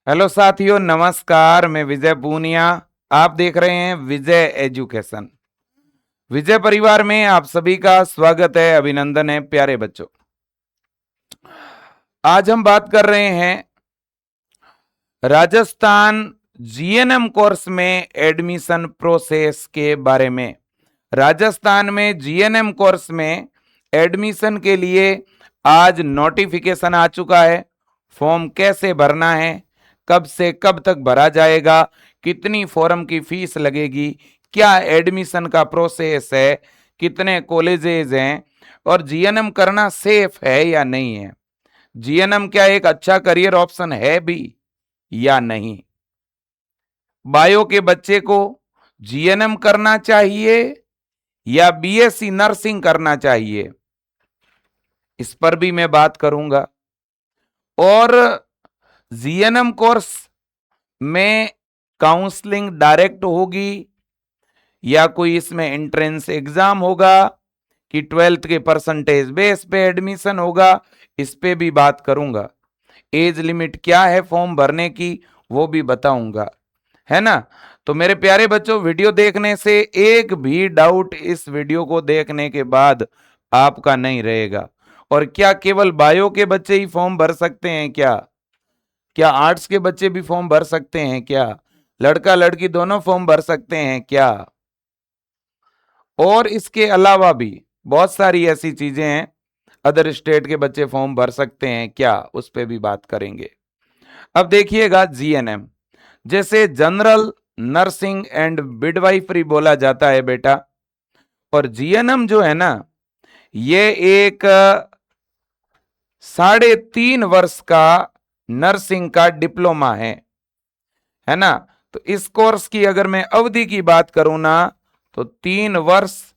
Hello साथियों, नमस्कार। मैं विजय पूनिया। आप देख रहे हैं विजय एजुकेशन। विजय परिवार में आप सभी का स्वागत है, अभिनंदन है प्यारे बच्चों। आज हम बात कर रहे हैं राजस्थान जीएनएम कोर्स में एडमिशन प्रोसेस के बारे में। राजस्थान में जीएनएम कोर्स में एडमिशन के लिए आज नोटिफिकेशन आ चुका है। फॉर्म कैसे भरना है, कब से कब तक भरा जाएगा, कितनी फॉर्म की फीस लगेगी, क्या एडमिशन का प्रोसेस है, कितने कॉलेजेस हैं और जीएनएम करना सेफ है या नहीं है, जीएनएम क्या एक अच्छा करियर ऑप्शन है भी या नहीं, बायो के बच्चे को जीएनएम करना चाहिए या बीएससी नर्सिंग करना चाहिए, इस पर भी मैं बात करूंगा। और जीएनएम कोर्स में काउंसलिंग डायरेक्ट होगी या कोई इसमें एंट्रेंस एग्जाम होगा कि 12th के परसेंटेज बेस पे एडमिशन होगा, इस पे भी बात करूंगा। एज लिमिट क्या है फॉर्म भरने की वो भी बताऊंगा, है ना। तो मेरे प्यारे बच्चों, वीडियो देखने से एक भी डाउट इस वीडियो को देखने के बाद आपका नहीं रहेगा। और क्या केवल बायो के बच्चे ही फॉर्म भर सकते हैं क्या? क्या आर्ट्स के बच्चे भी फॉर्म भर सकते हैं क्या? लड़का लड़की दोनों फॉर्म भर सकते हैं क्या? और इसके अलावा भी बहुत सारी ऐसी चीजें हैं, अदर स्टेट के बच्चे फॉर्म भर सकते हैं क्या, उस पर भी बात करेंगे। अब देखिएगा, जीएनएम जैसे जनरल नर्सिंग एंड मिडवाइफरी बोला जाता है बेटा, और जीएनएम जो है ना, ये एक 3.5 वर्ष का नर्सिंग का डिप्लोमा है ना। तो इस कोर्स की अगर मैं अवधि की बात करूं ना, तो 3 वर्ष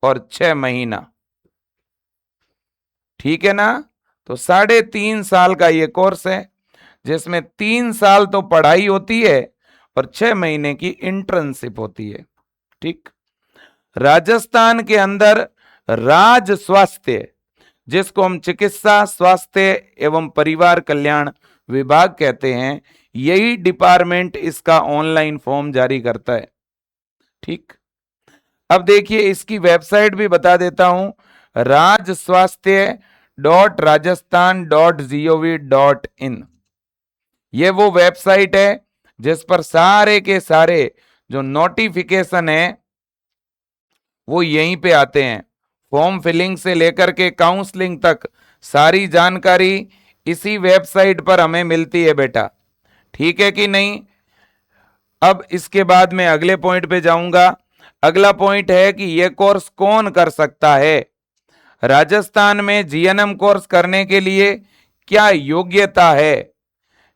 और 6 महीना, ठीक है ना। तो 3.5 साल का ये कोर्स है, जिसमें 3 साल तो पढ़ाई होती है और 6 महीने की इंटर्नशिप होती है। ठीक। राजस्थान के अंदर राज स्वास्थ्य, जिसको हम चिकित्सा स्वास्थ्य एवं परिवार कल्याण विभाग कहते हैं, यही डिपार्टमेंट इसका ऑनलाइन फॉर्म जारी करता है। ठीक। अब देखिए, इसकी वेबसाइट भी बता देता हूं, rajswasthya.rajasthan.gov.in। ये वो वेबसाइट है जिस पर सारे के सारे जो नोटिफिकेशन है वो यहीं पे आते हैं। फॉर्म फिलिंग से लेकर के काउंसलिंग तक सारी जानकारी इसी वेबसाइट पर हमें मिलती है बेटा, ठीक है कि नहीं। अब इसके बाद मैं अगले पॉइंट पे जाऊंगा। अगला पॉइंट है कि यह कोर्स कौन कर सकता है। राजस्थान में जीएनएम कोर्स करने के लिए क्या योग्यता है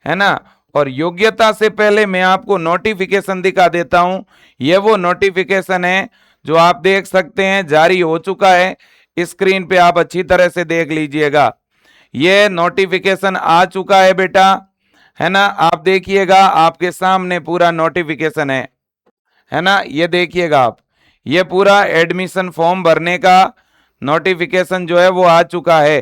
ना। और योग्यता से पहले मैं आपको नोटिफिकेशन दिखा देता हूं। यह वो नोटिफिकेशन है जो आप देख सकते हैं, जारी हो चुका है। स्क्रीन पे आप अच्छी तरह से देख लीजिएगा, यह नोटिफिकेशन आ चुका है बेटा, है ना। आप देखिएगा, आपके सामने पूरा नोटिफिकेशन है ना। ये देखिएगा आप, ये पूरा एडमिशन फॉर्म भरने का नोटिफिकेशन जो है वो आ चुका है,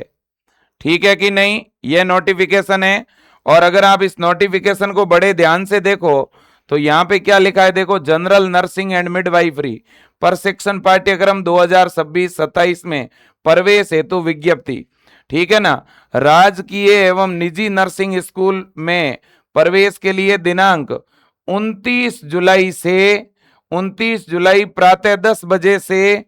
ठीक है कि नहीं। ये नोटिफिकेशन है। और अगर आप इस नोटिफिकेशन को बड़े ध्यान से देखो तो यहाँ पे क्या लिखा है, देखो, जनरल नर्सिंग एंड मिडवाइफरी प्रशिक्षण पाठ्यक्रम 2026-27 में प्रवेश हेतु विज्ञप्ति, ठीक है ना। राजकीय एवं निजी नर्सिंग स्कूल में प्रवेश के लिए दिनांक 29 जुलाई से 29 जुलाई प्रातः 10 बजे से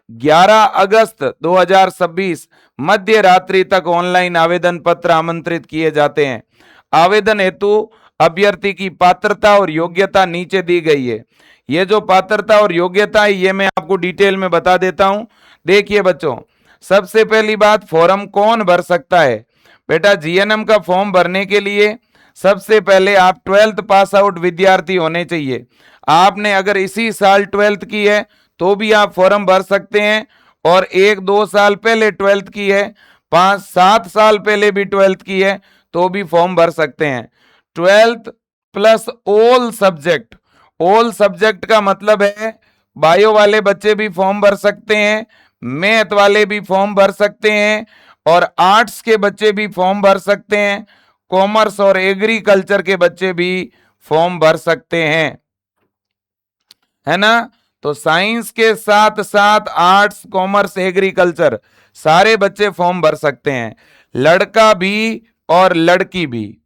11 अगस्त 2026 मध्य रात्रि तक ऑनलाइन आवेदन पत्र आमंत्रित किए जाते हैं। आवेदन हेतु अभ्यर्थी की पात्रता और योग्यता नीचे दी गई है। ये जो पात्रता और योग्यता है ये मैं आपको डिटेल में बता देता हूं। देखिए बच्चों, सबसे पहली बात, फॉर्म कौन भर सकता है। बेटा, जीएनएम का फॉर्म भरने के लिए सबसे पहले आप 12th पास आउट विद्यार्थी होने चाहिए। आपने अगर इसी साल 12th की है तो भी आप फॉर्म भर सकते हैं, और 1-2 साल पहले 12th की है, 5-7 साल पहले भी 12th की है तो भी फॉर्म भर सकते हैं। 12th plus all subject, all subject का मतलब है बायो वाले बच्चे भी फॉर्म भर सकते हैं, मैथ वाले भी फॉर्म भर सकते हैं, और आर्ट्स के बच्चे भी फॉर्म भर सकते हैं, कॉमर्स और एग्रीकल्चर के बच्चे भी फॉर्म भर सकते हैं, है ना। तो साइंस के साथ साथ आर्ट्स, कॉमर्स, एग्रीकल्चर सारे बच्चे फॉर्म भर सकते हैं, लड़का भी और लड़की भी,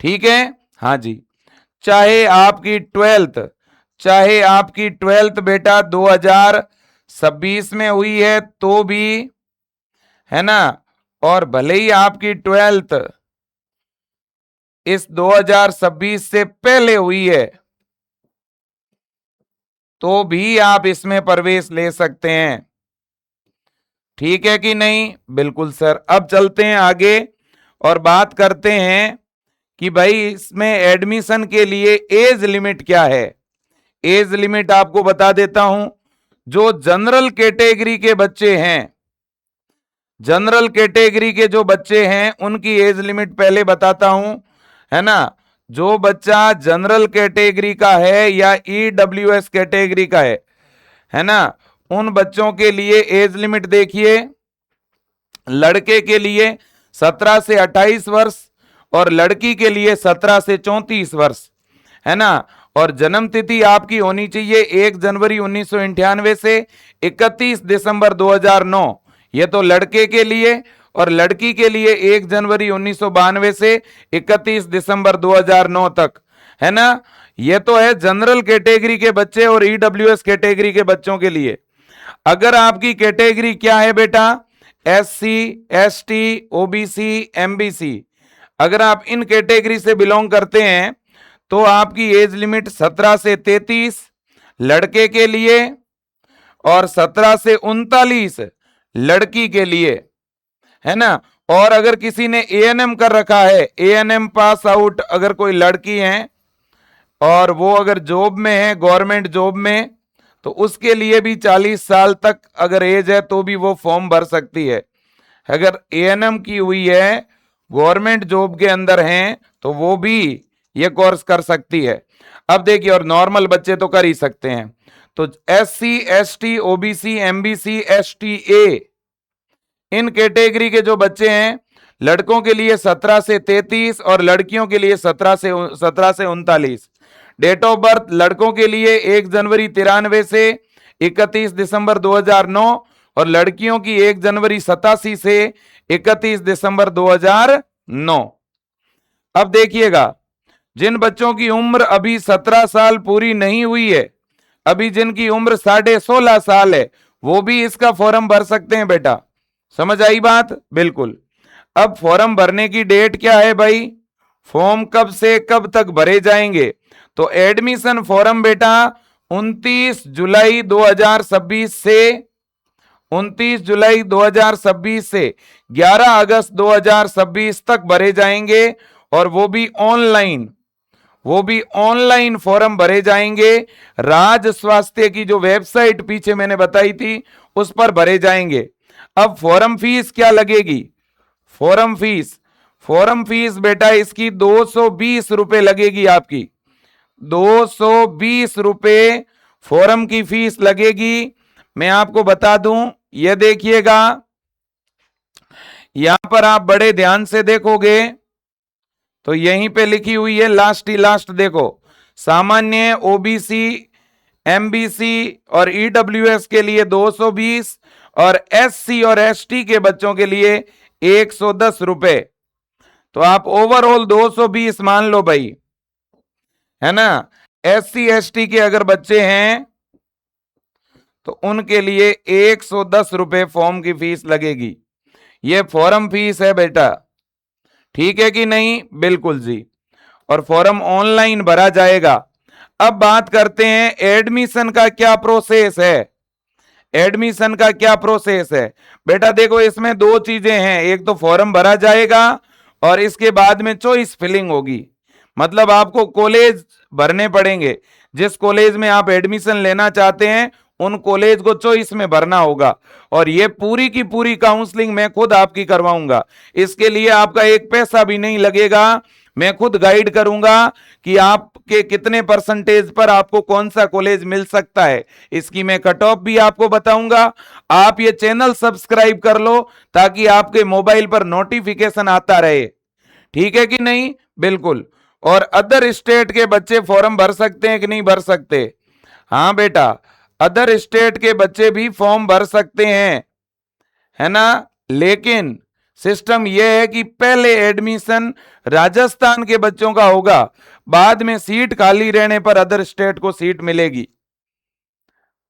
ठीक है। हाँ जी, चाहे आपकी ट्वेल्थ बेटा 2026 में हुई है तो भी, है ना, और भले ही आपकी ट्वेल्थ इस 2026 से पहले हुई है तो भी आप इसमें प्रवेश ले सकते हैं, ठीक है कि नहीं। बिल्कुल सर। अब चलते हैं आगे और बात करते हैं कि भाई इसमें एडमिशन के लिए एज लिमिट क्या है। एज लिमिट आपको बता देता हूं। जो जनरल कैटेगरी के बच्चे हैं, जनरल कैटेगरी के जो बच्चे हैं उनकी एज लिमिट पहले बताता हूं, है ना। जो बच्चा जनरल कैटेगरी का है या ईडब्ल्यूएस कैटेगरी का है ना, उन बच्चों के लिए एज लिमिट देखिए। लड़के के लिए 17 से 28 वर्ष और लड़की के लिए 17 से 34 वर्ष, है ना। और जन्म तिथि आपकी होनी चाहिए 1 जनवरी 1998 से 31 दिसंबर 2009, ये तो लड़के के लिए। और लड़की के लिए 1 जनवरी 1992 से 31 दिसंबर 2009 तक, है ना। ये तो है जनरल कैटेगरी के बच्चे और ईडब्ल्यूएस कैटेगरी के बच्चों के लिए। अगर आपकी कैटेगरी क्या है बेटा, एससी, एसटी, ओबीसी, एमबीसी, अगर आप इन कैटेगरी से बिलोंग करते हैं तो आपकी एज लिमिट 17 से 33 लड़के के लिए और 17 से 39 लड़की के लिए, है ना। और अगर किसी ने एएनएम कर रखा है, एएनएम पास आउट अगर कोई लड़की है और वो अगर जॉब में है, गवर्नमेंट जॉब में, तो उसके लिए भी 40 साल तक अगर एज है तो भी वो फॉर्म भर सकती है। अगर एएनएम की हुई है, गवर्नमेंट जॉब के अंदर हैं, तो वो भी ये कोर्स कर सकती है। अब देखिए, और नॉर्मल बच्चे तो कर ही सकते हैं। तो SC, ST, OBC, MBC, STA, इन कैटेगरी के जो बच्चे हैं, लड़कों के लिए 17 से 33 और लड़कियों के लिए 17 से 39। डेट ऑफ बर्थ लड़कों के लिए 1 जनवरी 93 से 31 दिसंबर 2009 और लड़कियों की 1 जनवरी 87 से 31 दिसंबर 2009। अब देखिएगा, जिन बच्चों की उम्र अभी 17 साल पूरी नहीं हुई है, अभी जिनकी उम्र 16.5 साल है, वो भी इसका फॉर्म भर सकते हैं बेटा। समझ आई बात? बिल्कुल। अब फॉर्म भरने की डेट क्या है भाई, फॉर्म कब से कब तक भरे जाएंगे? तो एडमिशन फॉर्म बेटा 29 जुलाई 2026 से 29 जुलाई 2026 से 11 अगस्त 2026 तक भरे जाएंगे और वो भी ऑनलाइन फॉर्म भरे जाएंगे। राज्य स्वास्थ्य की जो वेबसाइट पीछे मैंने बताई थी उस पर भरे जाएंगे। अब फॉर्म फीस क्या लगेगी? फॉर्म फीस बेटा इसकी 220 रुपए लगेगी आपकी। 220 रुपए फॉर्म की फीस लगेगी। मैं आपको बता दूं, ये देखिएगा, यहां पर आप बड़े ध्यान से देखोगे तो यहीं पे लिखी हुई है लास्ट देखो, सामान्य, ओबीसी, एमबीसी और ईडब्ल्यूएस के लिए 220 और एससी और एसटी के बच्चों के लिए 110 रुपए। तो आप ओवरऑल 220 मान लो भाई, है ना। एससी एसटी के अगर बच्चे हैं तो उनके लिए 110 रुपए फॉर्म की फीस लगेगी। ये फॉर्म फीस है बेटा, ठीक है कि नहीं? बिल्कुल जी। और फॉर्म ऑनलाइन भरा जाएगा। अब बात करते हैं एडमिशन का क्या प्रोसेस है। एडमिशन का क्या प्रोसेस है बेटा, देखो इसमें दो चीजें हैं, एक तो फॉर्म भरा जाएगा और इसके बाद में चॉइस फिलिंग होगी। मतलब आपको कॉलेज भरने पड़ेंगे, जिस कॉलेज में आप एडमिशन लेना चाहते हैं उन कॉलेज को चॉइस में भरना होगा और ये पूरी की पूरी काउंसलिंग मैं खुद आपकी करवाऊंगा। इसके लिए आपका एक पैसा भी नहीं लगेगा। मैं खुद गाइड करूंगा कि आपके कितने परसेंटेज पर आपको कौन सा कॉलेज मिल सकता है। इसकी मैं कट ऑफ भी आपको बताऊंगा। आप ये चैनल सब्सक्राइब कर लो ताकि आपके मोबाइल पर नोटिफिकेशन आता रहे, ठीक है कि नहीं? बिल्कुल। और अदर स्टेट के बच्चे फॉर्म भर सकते हैं कि नहीं भर सकते? हाँ बेटा, अदर स्टेट के बच्चे भी फॉर्म भर सकते हैं, है ना। लेकिन सिस्टम यह है कि पहले एडमिशन राजस्थान के बच्चों का होगा, बाद में सीट खाली रहने पर अदर स्टेट को सीट मिलेगी।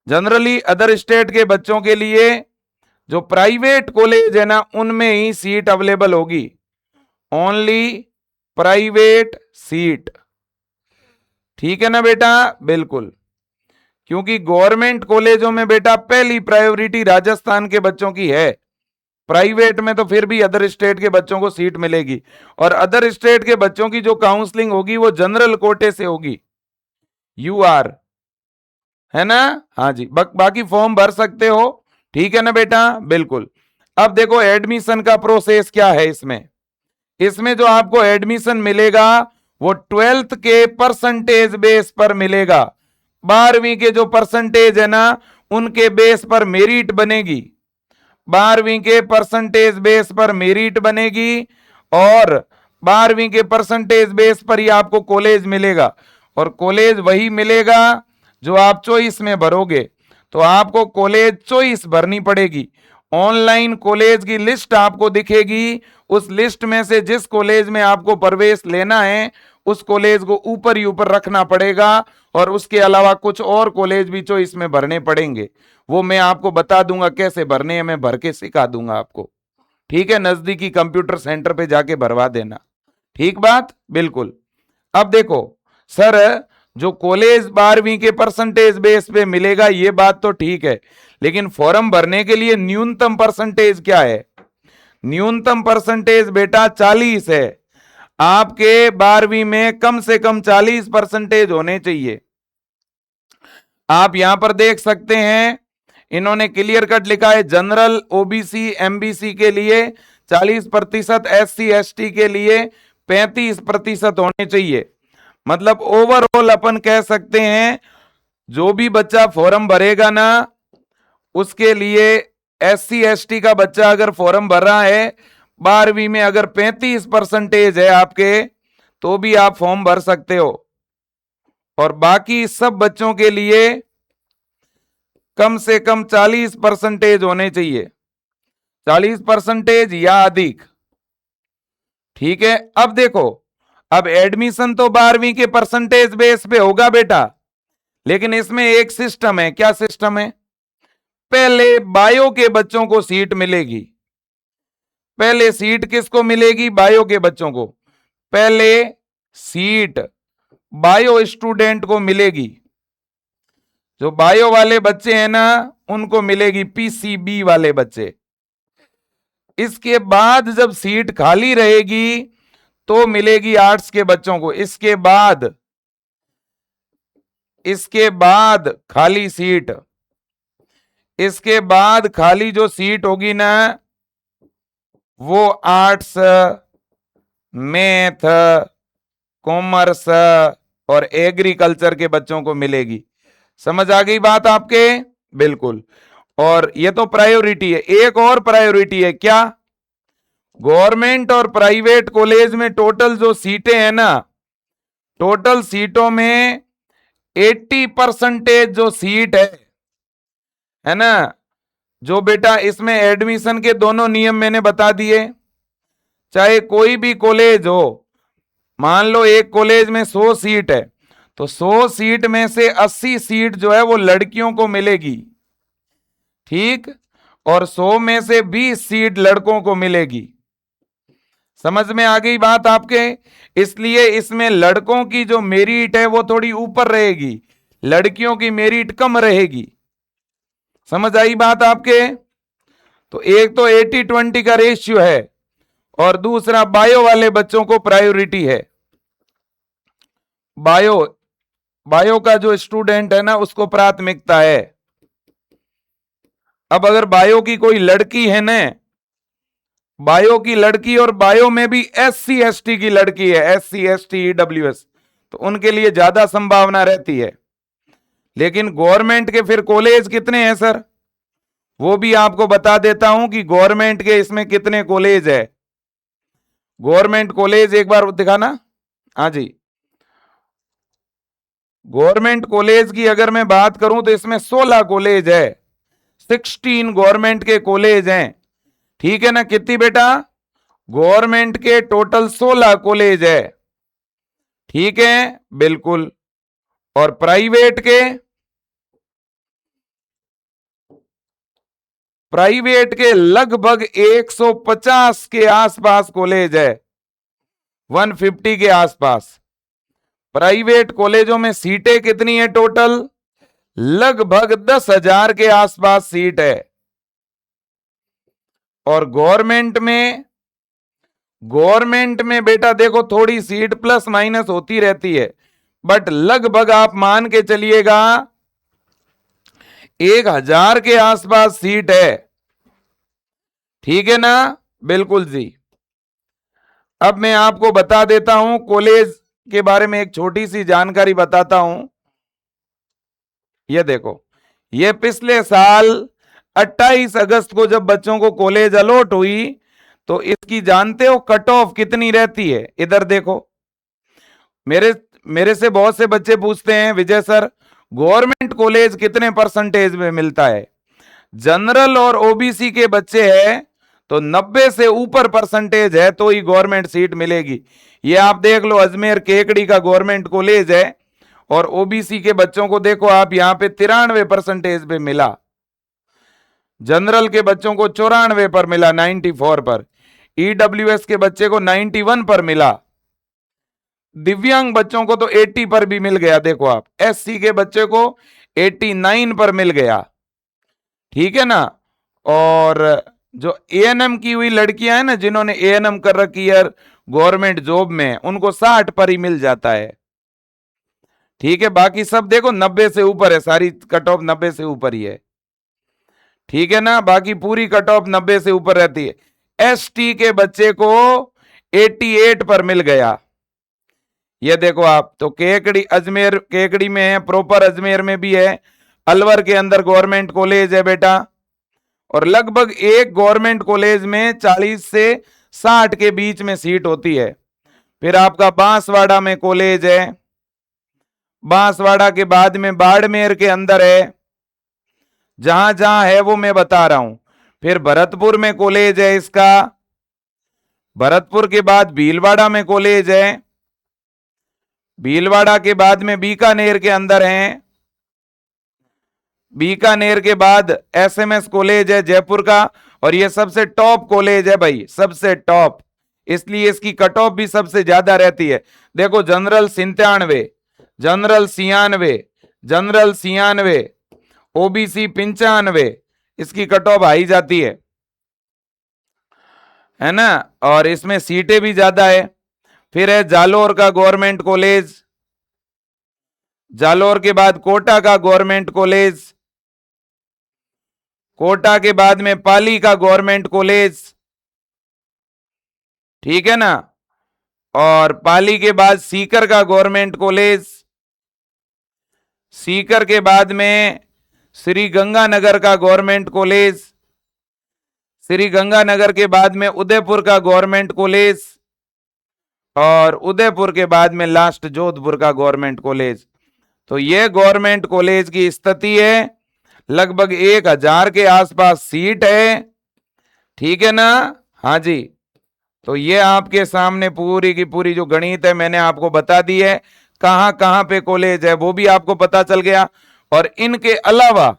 जनरली अदर स्टेट के बच्चों के लिए जो प्राइवेट कॉलेज है ना, उनमें ही सीट अवेलेबल होगी, ओनली प्राइवेट सीट। ठीक है ना बेटा? बिल्कुल। क्योंकि गवर्नमेंट कॉलेजों में बेटा पहली प्रायोरिटी राजस्थान के बच्चों की है, प्राइवेट में तो फिर भी अदर स्टेट के बच्चों को सीट मिलेगी। और अदर स्टेट के बच्चों की जो काउंसलिंग होगी वो जनरल कोटे से होगी, यूआर, है ना। हाँ जी, बाकी फॉर्म भर सकते हो, ठीक है ना बेटा? बिल्कुल। अब देखो एडमिशन का प्रोसेस क्या है इसमें जो आपको एडमिशन मिलेगा वो 12th के परसेंटेज बेस पर मिलेगा। 12वीं के जो परसेंटेज है ना, उनके बेस पर मेरिट बनेगी, 12वीं के परसेंटेज बेस पर मेरिट बनेगी, और 12वीं के परसेंटेज बेस पर ही आपको कॉलेज मिलेगा। और कॉलेज वही मिलेगा जो आप चॉइस में भरोगे, तो आपको कॉलेज चॉइस भरनी पड़ेगी। ऑनलाइन कॉलेज की लिस्ट आपको दिखेगी, उस लिस्ट में से जिस कॉलेज में आपको प्रवेश लेना है उस कॉलेज को ऊपर ही ऊपर रखना पड़ेगा, और उसके अलावा कुछ और कॉलेज भी चॉइस में भरने पड़ेंगे, वो मैं आपको बता दूंगा कैसे भरने हैं, मैं भर के सिखा दूंगा आपको, ठीक है। नजदीकी कंप्यूटर सेंटर पे जाके भरवा देना, ठीक बात? बिल्कुल। अब देखो सर, जो कॉलेज 12वीं के परसेंटेज बेस पे मिलेगा ये बात तो ठीक है, लेकिन फॉर्म भरने के लिए न्यूनतम परसेंटेज क्या है? न्यूनतम परसेंटेज बेटा 40 है। आपके 12वीं में कम से कम 40 परसेंटेज होने चाहिए। आप यहां पर देख सकते हैं, इन्होंने क्लियर कट लिखा है, जनरल, ओबीसी, एमबीसी के लिए 40%, एससी एसटी के लिए 35% होने चाहिए। मतलब ओवरऑल अपन कह सकते हैं जो भी बच्चा फॉर्म भरेगा ना, उसके लिए एससी एसटी का बच्चा अगर फॉर्म भर रहा है 12वीं में, अगर 35% है आपके, तो भी आप फॉर्म भर सकते हो। और बाकी सब बच्चों के लिए कम से कम 40% होने चाहिए, 40% या अधिक, ठीक है। अब देखो, अब एडमिशन तो 12वीं के परसेंटेज बेस पे होगा बेटा, लेकिन इसमें एक सिस्टम है। क्या सिस्टम है? पहले बायो के बच्चों को सीट मिलेगी। पहले सीट किसको मिलेगी? बायो के बच्चों को। पहले सीट बायो स्टूडेंट को मिलेगी, जो बायो वाले बच्चे हैं ना उनको मिलेगी, पीसीबी वाले बच्चे। इसके बाद जब सीट खाली रहेगी तो मिलेगी आर्ट्स के बच्चों को। इसके बाद खाली सीट, इसके बाद खाली जो सीट होगी ना वो आर्ट्स, मैथ, कॉमर्स और एग्रीकल्चर के बच्चों को मिलेगी। समझ आ गई बात आपके? बिल्कुल। और ये तो प्रायोरिटी है। एक और प्रायोरिटी है, क्या? गवर्नमेंट और प्राइवेट कॉलेज में टोटल जो सीटें हैं ना, टोटल सीटों में 80% जो सीट है ना, जो बेटा इसमें एडमिशन के दोनों नियम मैंने बता दिए। चाहे कोई भी कॉलेज हो, मान लो एक कॉलेज में 100 सीट है, तो 100 सीट में से 80 सीट जो है वो लड़कियों को मिलेगी, ठीक, और 100 में से 20 सीट लड़कों को मिलेगी। समझ में आ गई बात आपके? इसलिए इसमें लड़कों की जो मेरिट है वो थोड़ी ऊपर रहेगी, लड़कियों की मेरिट कम रहेगी। समझ आई बात आपके? तो एक तो 80-20 का रेशियो है, और दूसरा बायो वाले बच्चों को प्रायोरिटी है। बायो का जो स्टूडेंट है ना उसको प्राथमिकता है। अब अगर बायो की कोई लड़की है ना, बायो की लड़की, और बायो में भी एससी एसटी की लड़की है, एससी एसटी ईडब्ल्यूएस, तो उनके लिए ज्यादा संभावना रहती है। लेकिन गवर्नमेंट के फिर कॉलेज कितने हैं सर, वो भी आपको बता देता हूं कि गवर्नमेंट के इसमें कितने कॉलेज है। गवर्नमेंट कॉलेज एक बार दिखाना। हाँ जी, गवर्नमेंट कॉलेज की अगर मैं बात करूं तो इसमें 16 कॉलेज है, 16 गवर्नमेंट के कॉलेज हैं। ठीक है ना, कितनी बेटा? गवर्नमेंट के टोटल 16 कॉलेज है। ठीक है, बिल्कुल। और प्राइवेट के लगभग 150 के आसपास कॉलेज है, 150 के आसपास। प्राइवेट कॉलेजों में सीटें कितनी है टोटल? लगभग 10,000 के आसपास सीट है। और गवर्नमेंट में बेटा देखो थोड़ी सीट प्लस माइनस होती रहती है, बट लगभग आप मान के चलिएगा 1,000 के आसपास सीट है। ठीक है ना, बिल्कुल जी। अब मैं आपको बता देता हूं कॉलेज के बारे में, एक छोटी सी जानकारी बताता हूं। ये देखो, ये पिछले साल 28 अगस्त को जब बच्चों को कॉलेज अलॉट हुई, तो इसकी जानते हो कट ऑफ कितनी रहती है? इधर देखो, मेरे मेरे से बहुत से बच्चे पूछते हैं विजय सर गवर्नमेंट कॉलेज कितने परसेंटेज में मिलता है? जनरल और ओबीसी के बच्चे हैं तो 90 से ऊपर परसेंटेज है तो ही गवर्नमेंट सीट मिलेगी। ये आप देख लो, अजमेर केकड़ी का गवर्नमेंट कॉलेज है और ओबीसी के बच्चों को देखो आप, यहां पे 93% पे मिला, जनरल के बच्चों को 94 पर मिला, 94 पर, ईडब्ल्यूएस के बच्चे को 91 पर मिला, दिव्यांग बच्चों को तो 80 पर भी मिल गया। देखो आप, एससी के बच्चे को 89 पर मिल गया। ठीक है ना, और जो एएनएम की हुई लड़कियां हैं ना, जिन्होंने एएनएम कर रखी है गवर्नमेंट जॉब में, उनको 60 पर ही मिल जाता है। ठीक है, बाकी सब देखो 90 से ऊपर है, सारी कट ऑफ 90 से ऊपर ही है। ठीक है ना, बाकी पूरी कट ऑफ 90 से ऊपर रहती है। एसटी के बच्चे को 88 पर मिल गया। ये देखो आप, तो केकड़ी अजमेर केकड़ी में है, प्रॉपर अजमेर में भी है, अलवर के अंदर गवर्नमेंट कॉलेज है बेटा, और लगभग एक गवर्नमेंट कॉलेज में 40 से 60 के बीच में सीट होती है। फिर आपका बांसवाड़ा में कॉलेज है, बांसवाड़ा के बाद में बाड़मेर के अंदर है, जहां जहां है वो मैं बता रहा हूं। फिर भरतपुर में कॉलेज है इसका, भरतपुर के बाद भीलवाड़ा में कॉलेज है, भीलवाड़ा के बाद में बीकानेर के अंदर है, बीकानेर के बाद एसएमएस कॉलेज है जयपुर का, और ये सबसे टॉप कॉलेज है भाई, सबसे टॉप, इसलिए इसकी कट ऑफ भी सबसे ज्यादा रहती है। देखो, जनरल 97, जनरल 96, जनरल 96, ओबीसी 95, इसकी कट ऑफ हाई जाती है ना, और इसमें सीटें भी ज्यादा है। फिर है जालोर का गवर्नमेंट कॉलेज, जालोर के बाद कोटा का गवर्नमेंट कॉलेज, कोटा के बाद में पाली का गवर्नमेंट कॉलेज। ठीक है ना, और पाली के बाद सीकर का गवर्नमेंट कॉलेज, सीकर के बाद में श्री गंगानगर का गवर्नमेंट कॉलेज, श्री गंगानगर के बाद में उदयपुर का गवर्नमेंट कॉलेज, और उदयपुर के बाद में लास्ट जोधपुर का गवर्नमेंट कॉलेज। तो ये गवर्नमेंट कॉलेज की स्थिति है, लगभग 1,000 के आसपास सीट है। ठीक है ना, हाँ जी। तो ये आपके सामने पूरी की पूरी जो गणित है मैंने आपको बता दी है, कहां कहां पे कॉलेज है वो भी आपको पता चल गया, और इनके अलावा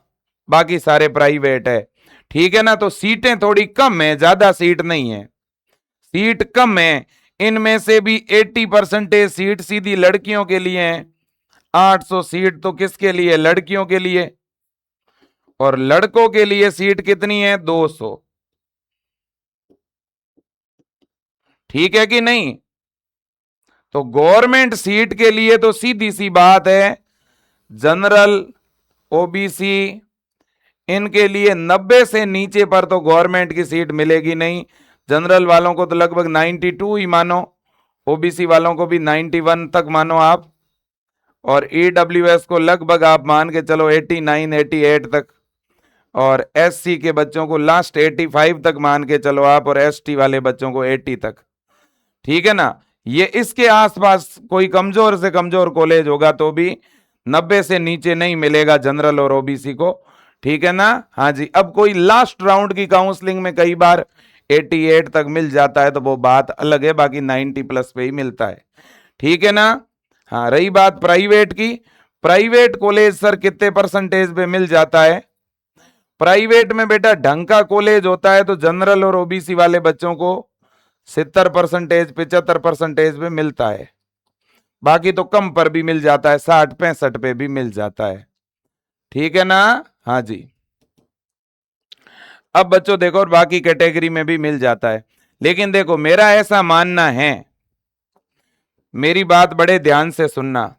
बाकी सारे प्राइवेट है। ठीक है ना, तो सीटें थोड़ी कम है, ज्यादा सीट नहीं है, सीट कम है। इनमें से भी 80% सीट सीधी लड़कियों के लिए है, 800 सीट तो किसके लिए? लड़कियों के लिए। और लड़कों के लिए सीट कितनी है? 200। ठीक है कि नहीं? तो गवर्नमेंट सीट के लिए तो सीधी सी बात है, जनरल, ओबीसी, इनके लिए 90 से नीचे पर तो गवर्नमेंट की सीट मिलेगी नहीं। जनरल वालों को तो लगभग 92 ही मानो, ओबीसी वालों को भी 91 तक मानो आप, और ईडब्ल्यूएस को लगभग आप मान के चलो 89 88 तक, और एससी के बच्चों को लास्ट 85 तक मान के चलो आप, और एसटी वाले बच्चों को 80 तक। ठीक है ना। ये इसके आसपास कोई कमजोर से कमजोर कॉलेज होगा तो भी 90 से नीचे नहीं मिलेगा जनरल और ओबीसी को, ठीक है ना। हाँ जी, अब कोई लास्ट राउंड की काउंसलिंग में कई बार 88 तक मिल जाता है तो वो बात अलग है, बाकी 90 प्लस पे ही मिलता है, ठीक है ना। हाँ, रही बात प्राइवेट की, प्राइवेट कॉलेज सर कितने परसेंटेज पे मिल जाता है। प्राइवेट में बेटा ढंग का कॉलेज होता है तो जनरल और ओबीसी वाले बच्चों को 70%, 75% पे मिलता है, बाकी तो कम पर भी मिल जाता है, 60-65 पे भी मिल जाता है, ठीक है ना। हाँ जी, अब बच्चों देखो, और बाकी कैटेगरी में भी मिल जाता है, लेकिन देखो मेरा ऐसा मानना है, मेरी बात बड़े ध्यान से सुनना,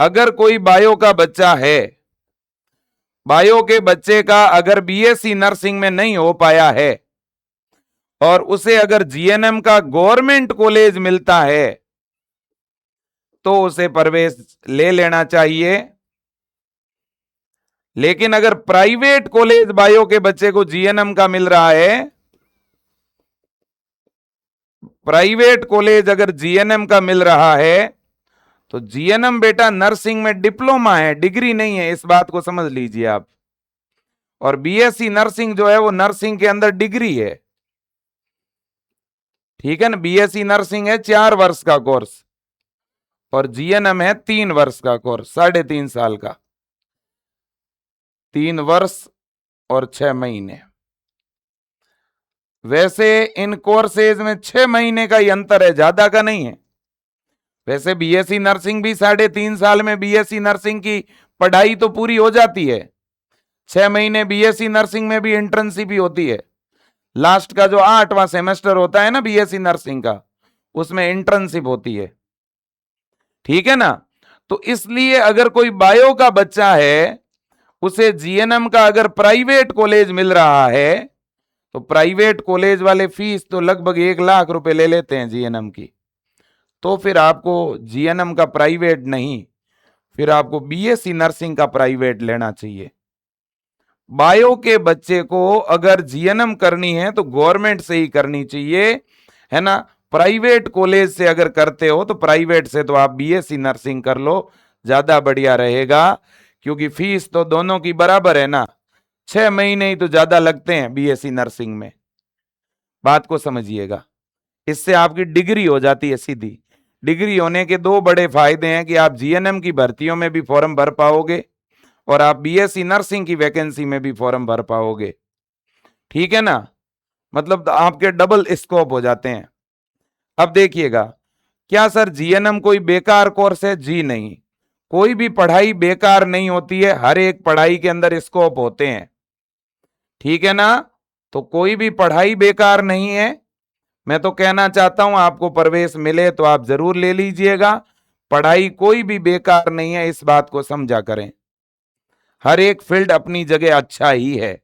अगर कोई बायो का बच्चा है, बायो के बच्चे का अगर बीएससी नर्सिंग में नहीं हो पाया है और उसे अगर जीएनएम का गवर्नमेंट कॉलेज मिलता है तो उसे प्रवेश ले लेना चाहिए। लेकिन अगर प्राइवेट कॉलेज बायो के बच्चे को जीएनएम का मिल रहा है, प्राइवेट कॉलेज अगर जीएनएम का मिल रहा है तो जीएनएम बेटा नर्सिंग में डिप्लोमा है, डिग्री नहीं है, इस बात को समझ लीजिए आप। और बीएससी नर्सिंग जो है वो नर्सिंग के अंदर डिग्री है, ठीक है ना। बीएससी नर्सिंग है 4 वर्ष का कोर्स और जीएनएम है 3 वर्ष का कोर्स, 3.5 साल का, 3 वर्ष और 6 महीने। वैसे इन कोर्सेज में 6 महीने का ही अंतर है, ज्यादा का नहीं है। वैसे बीएससी नर्सिंग भी 3.5 साल में बीएससी नर्सिंग की पढ़ाई तो पूरी हो जाती है, 6 महीने बीएससी नर्सिंग में भी इंटर्नशिप ही होती है। लास्ट का जो 8वां सेमेस्टर होता है ना बीएससी नर्सिंग का, उसमें इंटर्नशिप होती है, ठीक है ना। तो इसलिए अगर कोई बायो का बच्चा है, उसे जीएनएम का अगर प्राइवेट कॉलेज मिल रहा है तो प्राइवेट कॉलेज वाले फीस तो लगभग 1 लाख रुपए ले लेते हैं जीएनएम की, तो फिर आपको जीएनएम का प्राइवेट नहीं, फिर आपको बीएससी नर्सिंग का प्राइवेट लेना चाहिए। बायो के बच्चे को अगर जीएनएम करनी है तो गवर्नमेंट से ही करनी चाहिए, है ना। प्राइवेट कॉलेज से अगर करते हो तो प्राइवेट से तो आप बीएससी नर्सिंग कर लो, ज्यादा बढ़िया रहेगा, क्योंकि फीस तो दोनों की बराबर है ना, 6 महीने ही तो ज्यादा लगते हैं बीएससी नर्सिंग में, बात को समझिएगा। इससे आपकी डिग्री हो जाती है सीधी। डिग्री होने के 2 बड़े फायदे हैं कि आप जीएनएम की भर्तियों में भी फॉर्म भर पाओगे और आप बीएससी नर्सिंग की वैकेंसी में भी फॉर्म भर पाओगे, ठीक है ना। मतलब आपके डबल स्कोप हो जाते हैं। अब देखिएगा, क्या सर जीएनएम कोई बेकार कोर्स है? जी नहीं, कोई भी पढ़ाई बेकार नहीं होती है, हर एक पढ़ाई के अंदर स्कोप होते हैं, ठीक है ना। तो कोई भी पढ़ाई बेकार नहीं है। मैं तो कहना चाहता हूं आपको प्रवेश मिले तो आप जरूर ले लीजिएगा, पढ़ाई कोई भी बेकार नहीं है, इस बात को समझा करें। हर एक फील्ड अपनी जगह अच्छा ही है,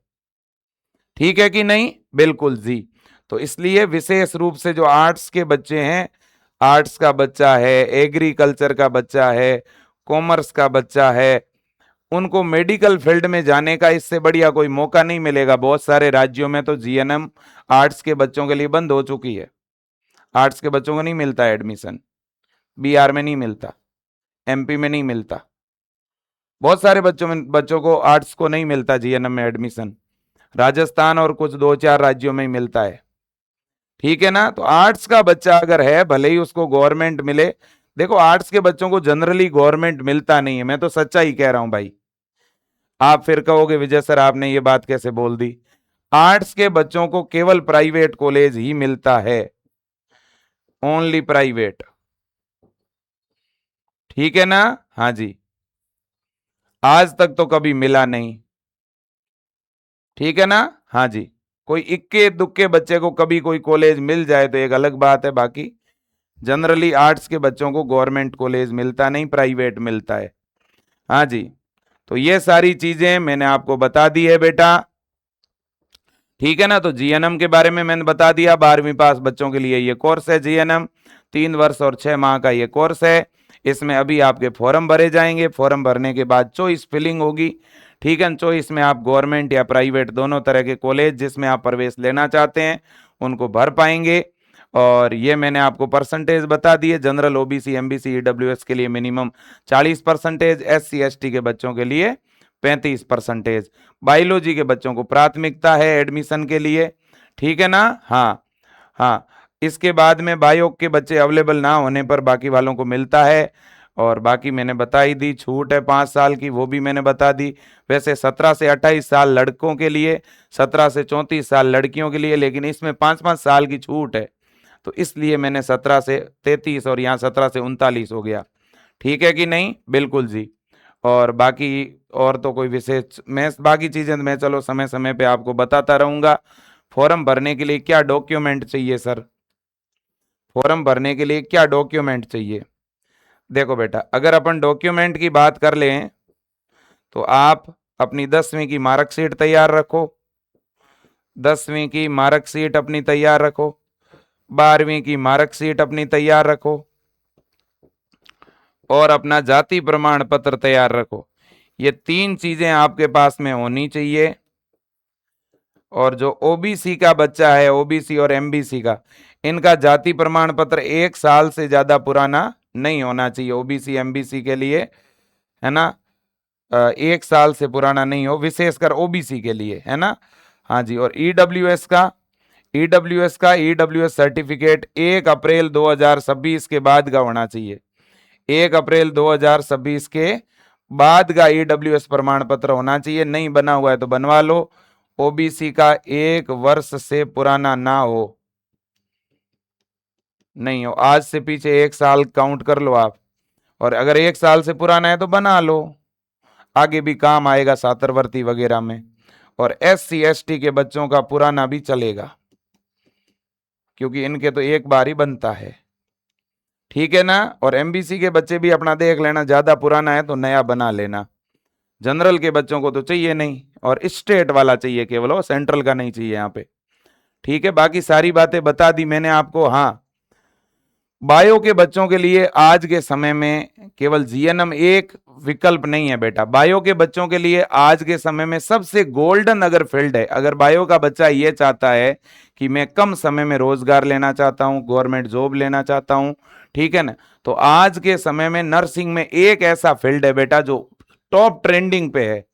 ठीक है कि नहीं? बिल्कुल जी। तो इसलिए विशेष रूप से जो आर्ट्स के बच्चे हैं, आर्ट्स का बच्चा है, एग्रीकल्चर का बच्चा है, कॉमर्स का बच्चा है, उनको मेडिकल फील्ड में जाने का इससे बढ़िया कोई मौका नहीं मिलेगा। बहुत सारे राज्यों में तो जीएनएम आर्ट्स के बच्चों के लिए बंद हो चुकी है, आर्ट्स के बच्चों को नहीं मिलता है एडमिशन, बिहार में नहीं मिलता, एमपी में नहीं मिलता, बहुत सारे बच्चों को आर्ट्स को नहीं मिलता जीएनएम में एडमिशन, राजस्थान और कुछ 2-4 राज्यों में ही मिलता है, ठीक है ना। तो आर्ट्स का बच्चा अगर है, भले ही उसको गवर्नमेंट मिले, देखो आर्ट्स के बच्चों को जनरली गवर्नमेंट मिलता नहीं है, मैं तो सच्चाई कह रहा हूं भाई। आप फिर कहोगे विजय सर आपने ये बात कैसे बोल दी? आर्ट्स के बच्चों को केवल प्राइवेट कॉलेज ही मिलता है, ओनली प्राइवेट, ठीक है ना। हाँ जी, आज तक तो कभी मिला नहीं, ठीक है ना। हाँ जी, कोई इक्के दुक्के बच्चे को कभी कोई कॉलेज मिल जाए तो एक अलग बात है, बाकी जनरली आर्ट्स के बच्चों को गवर्नमेंट कॉलेज मिलता नहीं, प्राइवेट मिलता है। हाँ जी, तो ये सारी चीजें मैंने आपको बता दी है बेटा, ठीक है ना। तो जीएनएम के बारे में मैंने बता दिया, 12वीं पास बच्चों के लिए ये कोर्स है जीएनएम, 3 वर्ष और 6 माह का ये कोर्स है। इसमें अभी आपके फॉर्म भरे जाएंगे, फॉर्म भरने के बाद चॉइस फिलिंग होगी, ठीक है। चॉइस में आप गवर्नमेंट या प्राइवेट दोनों तरह के कॉलेज जिसमें आप प्रवेश लेना चाहते हैं उनको भर पाएंगे। और ये मैंने आपको परसेंटेज बता दिए। जनरल, ओबीसी, एमबीसी, ईडब्ल्यूएस के लिए मिनिमम 40%, एससी एसटी के बच्चों के लिए 35%। बायोलॉजी के बच्चों को प्राथमिकता है एडमिशन के लिए, ठीक है ना। हाँ हाँ, इसके बाद में बायो के बच्चे अवेलेबल ना होने पर बाकी वालों को मिलता है। और बाकी मैंने बता ही दी, छूट है 5 साल की, वो भी मैंने बता दी। वैसे 17 से 28 साल लड़कों के लिए, 17 से 34 साल लड़कियों के लिए, लेकिन इसमें 5-5 साल की छूट है, तो इसलिए मैंने 17 से 33 और यहाँ 17 से 39 हो गया। ठीक है कि नहीं? बिल्कुल जी। और बाकी और तो कोई विशेष, मैं बाकी चीजें मैं चलो समय समय पे आपको बताता रहूंगा। फॉर्म भरने के लिए क्या डॉक्यूमेंट चाहिए सर? फॉर्म भरने के लिए क्या डॉक्यूमेंट चाहिए? देखो बेटा, अगर अपन डॉक्यूमेंट की बात कर लें तो आप अपनी 10वीं की मार्कशीट तैयार रखो, 10वीं की मार्कशीट अपनी तैयार रखो, 12वीं की मार्कशीट अपनी तैयार रखो, और अपना जाति प्रमाण पत्र तैयार रखो। ये 3 चीजें आपके पास में होनी चाहिए। और जो ओबीसी का बच्चा है, ओबीसी और एमबीसी का, इनका जाति प्रमाण पत्र 1 साल से ज्यादा पुराना नहीं होना चाहिए। ओबीसी एमबीसी के लिए, है ना, 1 साल से पुराना नहीं हो, विशेषकर ओबीसी के लिए, है ना। हाँ जी। और ईडब्ल्यूएस सर्टिफिकेट 1 अप्रैल 2026 के बाद का होना चाहिए। 1 अप्रैल 2026 के बाद का ईडब्ल्यूएस प्रमाण पत्र होना चाहिए। नहीं बना हुआ है तो बनवा लो। ओबीसी का 1 वर्ष से पुराना ना हो, नहीं हो, आज से पीछे 1 साल काउंट कर लो आप। और अगर 1 साल से पुराना है तो बना लो, आगे भी काम आएगा छात्रवृत्ति वगैरह में। और एससी एसटी के बच्चों का पुराना भी चलेगा, क्योंकि इनके तो एक बार ही बनता है, ठीक है ना। और एमबीसी के बच्चे भी अपना देख लेना, ज्यादा पुराना है तो नया बना लेना। जनरल के बच्चों को तो चाहिए नहीं, और स्टेट वाला चाहिए केवल, वो सेंट्रल का नहीं चाहिए यहाँ पे, ठीक है। बाकी सारी बातें बता दी मैंने आपको। हाँ, बायो के बच्चों के लिए आज के समय में केवल जीएनएम एक विकल्प नहीं है बेटा। बायो के बच्चों के लिए आज के समय में सबसे गोल्डन अगर फील्ड है, अगर बायो का बच्चा ये चाहता है कि मैं कम समय में रोजगार लेना चाहता हूं, गवर्नमेंट जॉब लेना चाहता हूं, ठीक है ना, तो आज के समय में नर्सिंग में एक ऐसा फील्ड है बेटा जो टॉप ट्रेंडिंग पे है,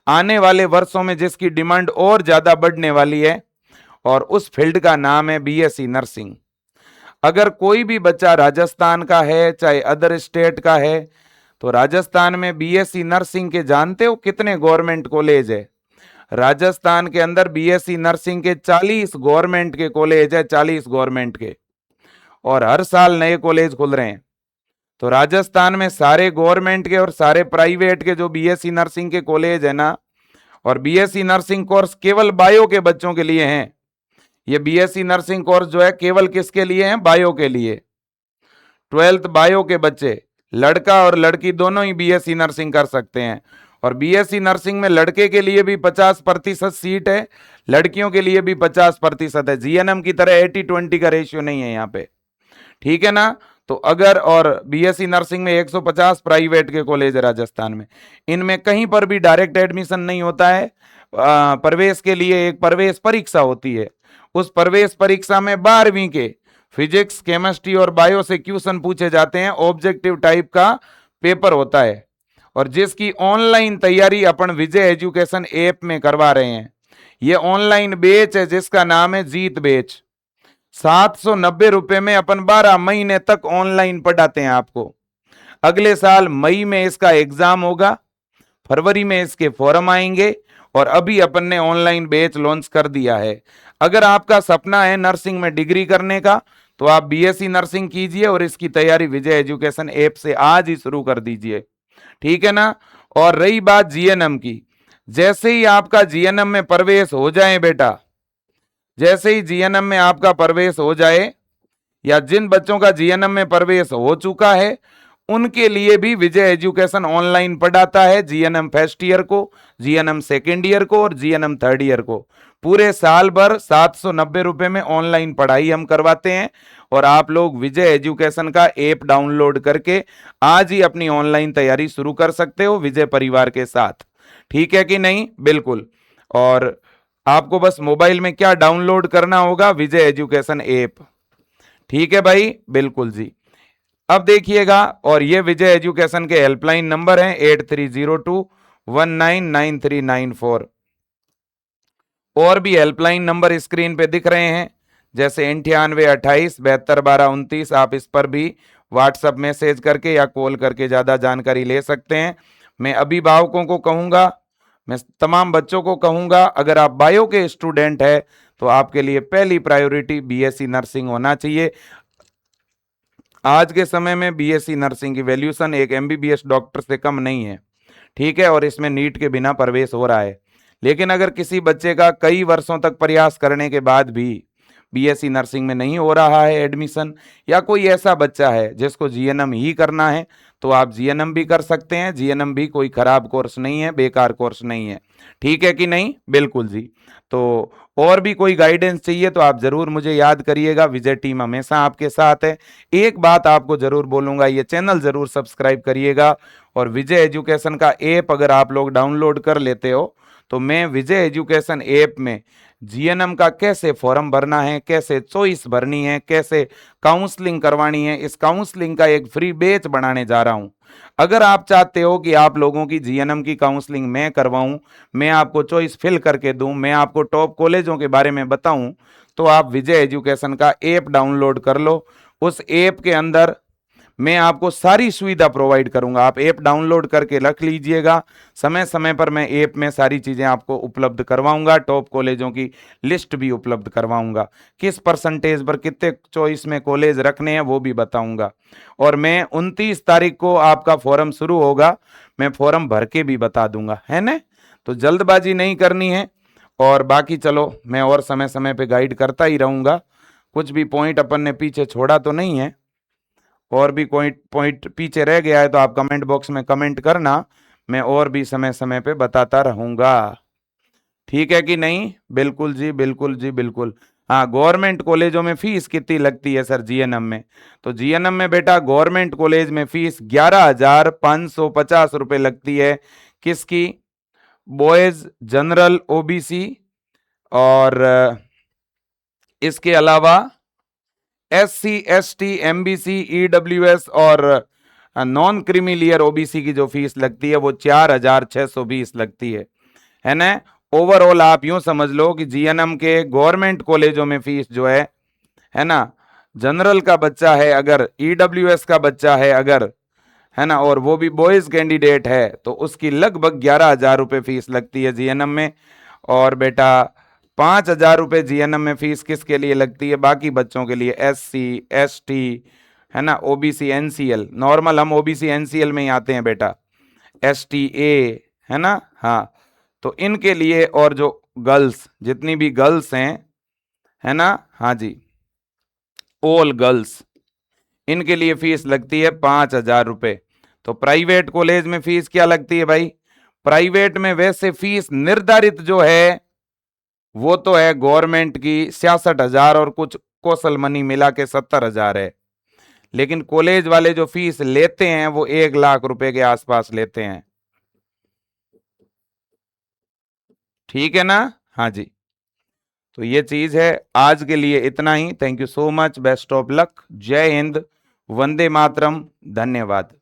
आने वाले वर्षों में जिसकी डिमांड और ज्यादा बढ़ने वाली है, और उस फील्ड का नाम है बीएससी नर्सिंग। अगर कोई भी बच्चा राजस्थान का है चाहे अदर स्टेट का है, तो राजस्थान में बीएससी नर्सिंग के जानते हो कितने गवर्नमेंट कॉलेज है? राजस्थान के अंदर बीएससी नर्सिंग के 40 गवर्नमेंट के कॉलेज है, 40 गवर्नमेंट के, और हर साल नए कॉलेज खुल रहे हैं। तो राजस्थान में सारे गवर्नमेंट के और सारे प्राइवेट के जो बीएससी नर्सिंग के कॉलेज है ना, और बीएससी नर्सिंग कोर्स केवल बायो के बच्चों के लिए हैं। ये बीएससी नर्सिंग कोर्स जो है केवल किसके लिए है? बायो के लिए। 12th बायो के बच्चे, लड़का और लड़की दोनों ही बीएससी नर्सिंग कर सकते हैं। और बीएससी नर्सिंग में लड़के के लिए भी 50% सीट है, लड़कियों के लिए भी 50% है। जीएनएम की तरह 80-20 का रेशियो नहीं है यहाँ पे, ठीक है ना। तो अगर, और बीएससी नर्सिंग में 150 प्राइवेट के कॉलेज है राजस्थान में, इनमें कहीं पर भी डायरेक्ट एडमिशन नहीं होता है। प्रवेश के लिए एक प्रवेश परीक्षा होती है, उस प्रवेश परीक्षा में 12वीं के फिजिक्स, केमिस्ट्री और बायो से क्वेश्चन पूछे जाते हैं, ऑब्जेक्टिव टाइप का पेपर होता है। और जिसकी ऑनलाइन तैयारी अपन विजय एजुकेशन ऐप में करवा रहे हैं। ये ऑनलाइन बैच है जिसका नाम है जीत बैच। 790 रुपए में अपन 12 महीने तक ऑनलाइन पढ़ाते हैं आपको। अगले साल मई में इसका एग्जाम होगा, फरवरी में इसके फॉर्म आएंगे, और अभी अपन ने ऑनलाइन बैच लॉन्च कर दिया है। अगर आपका सपना है नर्सिंग में डिग्री करने का, तो आप बीएससी नर्सिंग कीजिए और इसकी तैयारी विजय एजुकेशन ऐप से आज ही शुरू कर दीजिए, ठीक है ना। और रही बात जीएनएम की, जैसे ही आपका जीएनएम में प्रवेश हो जाए बेटा, जैसे ही जीएनएम में आपका प्रवेश हो जाए, या जिन बच्चों का जीएनएम में प्रवेश हो चुका है, उनके लिए भी विजय एजुकेशन ऑनलाइन पढ़ाता है। जीएनएम फर्स्ट ईयर को, जीएनएम सेकेंड ईयर को और जीएनएम थर्ड ईयर को। पूरे साल भर 790 रुपए में ऑनलाइन पढ़ाई हम करवाते हैं। और आप लोग विजय एजुकेशन का ऐप डाउनलोड करके आज ही अपनी ऑनलाइन तैयारी शुरू कर सकते हो विजय परिवार के साथ, ठीक है कि नहीं? बिल्कुल। और आपको बस मोबाइल में क्या डाउनलोड करना होगा? विजय एजुकेशन ऐप, ठीक है भाई, बिल्कुल जी। अब देखिएगा, और ये विजय एजुकेशन के हेल्पलाइन नंबर हैं 8302199394। और भी हेल्पलाइन नंबर स्क्रीन पे दिख रहे हैं, जैसे 9828721229। आप इस पर भी व्हाट्सएप मैसेज करके या कॉल करके ज्यादा जानकारी ले सकते हैं। मैं अभिभावकों को कहूंगा, मैं तमाम बच्चों को कहूंगा, अगर आप बायो के स्टूडेंट है तो आपके लिए पहली प्रायोरिटी बीएससी नर्सिंग होना चाहिए। आज के समय में बीएससी नर्सिंग की वैल्यूएशन एक एमबीबीएस डॉक्टर से कम नहीं है, ठीक है, और इसमें नीट के बिना प्रवेश हो रहा है। लेकिन अगर किसी बच्चे का कई वर्षों तक प्रयास करने के बाद भी बीएससी नर्सिंग में नहीं हो रहा है एडमिशन, या कोई ऐसा बच्चा है जिसको जीएनएम ही करना है, तो आप जीएनएम भी कर सकते हैं। जीएनएम भी कोई खराब कोर्स नहीं है, बेकार कोर्स नहीं है, ठीक है कि नहीं? बिल्कुल जी। तो और भी कोई गाइडेंस चाहिए तो आप जरूर मुझे याद करिएगा, विजय टीम हमेशा आपके साथ है। एक बात आपको जरूर बोलूंगा, ये चैनल जरूर सब्सक्राइब करिएगा, और विजय एजुकेशन का ऐप अगर आप लोग डाउनलोड कर लेते हो तो मैं विजय एजुकेशन ऐप में जीएनएम का कैसे फॉर्म भरना है, कैसे चॉइस भरनी है, कैसे काउंसलिंग करवानी है, इस काउंसलिंग का एक फ्री बैच बनाने जा रहा हूं। अगर आप चाहते हो कि आप लोगों की जीएनएम की काउंसलिंग मैं करवाऊं, मैं आपको चॉइस फिल करके दूं, मैं आपको टॉप कॉलेजों के बारे में बताऊं, तो आप विजय एजुकेशन का ऐप डाउनलोड कर लो। उस ऐप के अंदर मैं आपको सारी सुविधा प्रोवाइड करूंगा। आप ऐप डाउनलोड करके रख लीजिएगा, समय समय पर मैं ऐप में सारी चीजें आपको उपलब्ध करवाऊंगा, टॉप कॉलेजों की लिस्ट भी उपलब्ध करवाऊंगा, किस परसेंटेज पर कितने चॉइस में कॉलेज रखने हैं वो भी बताऊंगा। और मैं 29 तारीख को आपका फॉर्म शुरू होगा, मैं फॉर्म भर के भी बता दूंगा, है ना? तो जल्दबाजी नहीं करनी है। और बाकी चलो, मैं और समय समय पे गाइड करता ही रहूंगा, कुछ भी पॉइंट अपन ने पीछे छोड़ा तो नहीं है, और भी कोई पॉइंट पीछे रह गया है तो आप कमेंट बॉक्स में कमेंट करना, मैं और भी समय समय पे बताता रहूंगा, ठीक है कि नहीं? बिल्कुल जी, बिल्कुल जी, बिल्कुल। हाँ, गवर्नमेंट कॉलेजों में फीस कितनी लगती है सर जीएनएम में? तो जीएनएम में बेटा गवर्नमेंट कॉलेज में फीस 11,550 रुपये लगती है। किसकी? बॉयज जनरल ओबीसी, और इसके अलावा SC ST MBC EWS और नॉन क्रीमिलियर ओबीसी की जो फीस लगती है वो 4,620 लगती है ना? ओवरऑल आप यूं समझ लो कि जीएनएम के गवर्नमेंट कॉलेजों में फीस जो है ना, जनरल का बच्चा है अगर, EWS का बच्चा है अगर, है ना, और वो भी बॉयज कैंडिडेट है, तो उसकी लगभग 11,000 रुपये फीस लगती है जीएनएम में। और बेटा 5,000 रुपये जीएनएम में फीस किसके लिए लगती है? बाकी बच्चों के लिए, SC ST, है ना, ओबीसी एनसीएल, नॉर्मल हम ओबीसी एनसीएल में ही आते हैं बेटा, STA, है ना। हाँ, तो इनके लिए, और जो गर्ल्स, जितनी भी गर्ल्स हैं, है ना, हाँ जी, ऑल गर्ल्स, इनके लिए फीस लगती है 5,000 रुपये। तो प्राइवेट कॉलेज में फीस क्या लगती है भाई? प्राइवेट में वैसे फीस निर्धारित जो है वो तो है गवर्नमेंट की 66,000 और कुछ कौशल मनी मिला के 70,000 है, लेकिन कॉलेज वाले जो फीस लेते हैं वो 1,00,000 रुपए के आसपास लेते हैं, ठीक है ना? हाँ जी। तो ये चीज है, आज के लिए इतना ही। Thank you so much, best of luck, जय हिंद, वंदे मातरम, धन्यवाद।